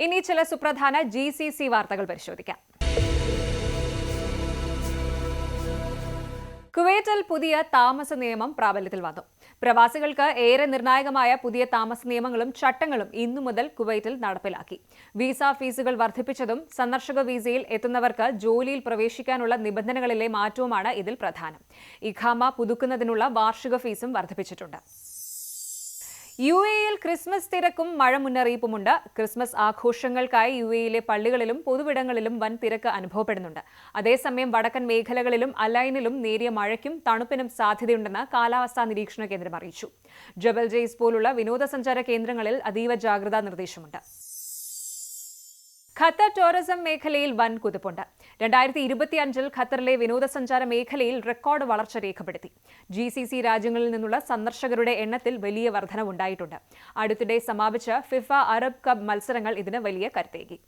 ഇനി ചില സുപ്രധാന GCC വാർത്തകൾ പരിശോധിക്കാം. കുവൈറ്റിൽ പുതിയ താമസ നിയമം പ്രാബല്യത്തിൽ വന്നു. പ്രവാസികൾക്ക് ഏറെ നിർണായകമായ പുതിയ താമസ നിയമങ്ങളും ചട്ടങ്ങളും ഇന്നു മുതൽ കുവൈറ്റിൽ നടപ്പിലാക്കി. വിസ ഫീസുകൾ വർദ്ധിപ്പിച്ചതും സന്ദർശക വിസയിൽ എത്തുന്നവർക്ക് ജോലിയിൽ പ്രവേശിക്കാനുള്ള നിബന്ധനകളിലെ മാറ്റവുമാണ് ഇതിൽ പ്രധാനം. ഇഖാമ പുതുക്കുന്നതിനുള്ള വാർഷിക ഫീസും വർദ്ധിപ്പിച്ചിട്ടുണ്ട്. UAEയിൽ ക്രിസ്മസ് തിരക്കും മഴ മുന്നറിയിപ്പുമുണ്ട്. ക്രിസ്മസ് ആഘോഷങ്ങൾക്കായി UAEയിലെ പള്ളികളിലും പൊതുവിടങ്ങളിലും വൻ തിരക്ക് അനുഭവപ്പെടുന്നുണ്ട്. അതേസമയം വടക്കൻ മേഖലകളിലും അലൈനിലും നേരിയ മഴയ്ക്കും തണുപ്പിനും സാധ്യതയുണ്ടെന്ന് കാലാവസ്ഥാ നിരീക്ഷണ കേന്ദ്രം അറിയിച്ചു. ജബൽ ജെയ്സ് പോലുള്ള വിനോദസഞ്ചാര കേന്ദ്രങ്ങളിൽ അതീവ ജാഗ്രതാ നിർദ്ദേശമുണ്ട്. ഖത്തർ ടൂറിസം മേഖലയിൽ വൻ കുതിപ്പുണ്ട്. 2025 ഖത്തറിലെ വിനോദസഞ്ചാര മേഖലയിൽ റെക്കോർഡ് വളർച്ച രേഖപ്പെടുത്തി. GCC രാജ്യങ്ങളിൽ നിന്നുള്ള സന്ദർശകരുടെ എണ്ണത്തിൽ വലിയ വർധനവുണ്ടായിട്ടുണ്ട്. അടുത്തിടെ സമാപിച്ച ഫിഫ അറബ് കപ്പ് മത്സരങ്ങൾ ഇതിന് വലിയ കരുത്തേകി.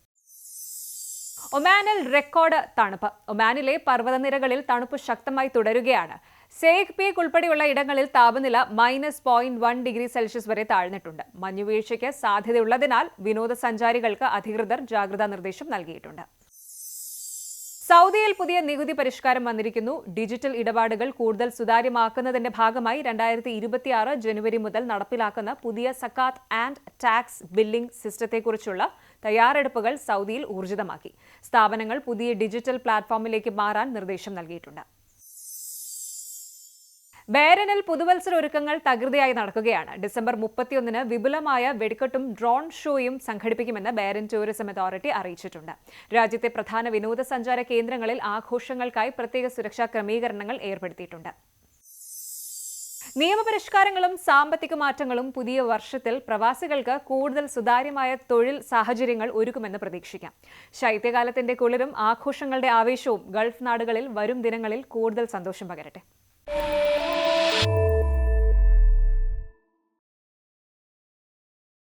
ഒമാനിൽ റെക്കോർഡ് തണുപ്പ്. ഒമാനിലെ പർവ്വതനിരകളിൽ തണുപ്പ് ശക്തമായി തുടരുകയാണ്. സേഖ് പീക്ക് ഉൾപ്പെടെയുള്ള ഇടങ്ങളിൽ താപനില -0.1°C വരെ താഴ്ന്നിട്ടുണ്ട്. മഞ്ഞുവീഴ്ചയ്ക്ക് സാധ്യതയുള്ളതിനാൽ വിനോദസഞ്ചാരികൾക്ക് അധികൃതർ ജാഗ്രതാ നിർദ്ദേശം നൽകിയിട്ടുണ്ട്. സൗദിയിൽ പുതിയ നികുതി പരിഷ്കാരം വന്നിരിക്കുന്നു. ഡിജിറ്റൽ ഇടപാടുകൾ കൂടുതൽ സുതാര്യമാക്കുന്നതിന്റെ ഭാഗമായി 2026 ജനുവരി മുതൽ നടപ്പിലാക്കുന്ന പുതിയ സക്കാത്ത് ആൻഡ് ടാക്സ് ബില്ലിംഗ് സിസ്റ്റത്തെക്കുറിച്ചുള്ള തയ്യാറെടുപ്പുകൾ സൗദിയിൽ ഊർജിതമാക്കി. സ്ഥാപനങ്ങൾ പുതിയ ഡിജിറ്റൽ പ്ലാറ്റ്ഫോമിലേക്ക് മാറാൻ നിർദ്ദേശം നൽകിയിട്ടുണ്ട്. ബഹ്റൈനിൽ പുതുവത്സര ഒരുക്കങ്ങൾ തകൃതിയായി നടക്കുകയാണ്. ഡിസംബർ 31 വിപുലമായ വെടിക്കെട്ടും ഡ്രോൺ ഷോയും സംഘടിപ്പിക്കുമെന്ന് ബഹ്റൈൻ ടൂറിസം അതോറിറ്റി അറിയിച്ചിട്ടുണ്ട്. രാജ്യത്തെ പ്രധാന വിനോദസഞ്ചാര കേന്ദ്രങ്ങളിൽ ആഘോഷങ്ങൾക്കായി പ്രത്യേക സുരക്ഷാ ക്രമീകരണങ്ങൾ ഏർപ്പെടുത്തിയിട്ടുണ്ട്. നിയമപരിഷ്കാരങ്ങളും സാമ്പത്തിക മാറ്റങ്ങളും പുതിയ വർഷത്തിൽ പ്രവാസികൾക്ക് കൂടുതൽ സുതാര്യമായ തൊഴിൽ സാഹചര്യങ്ങൾ ഒരുക്കുമെന്ന് പ്രതീക്ഷിക്കാം. ശൈത്യകാലത്തിന്റെ കുളിരും ആഘോഷങ്ങളുടെ ആവേശവും ഗൾഫ് നാടുകളിൽ വരും ദിനങ്ങളിൽ കൂടുതൽ സന്തോഷം പകരട്ടെ.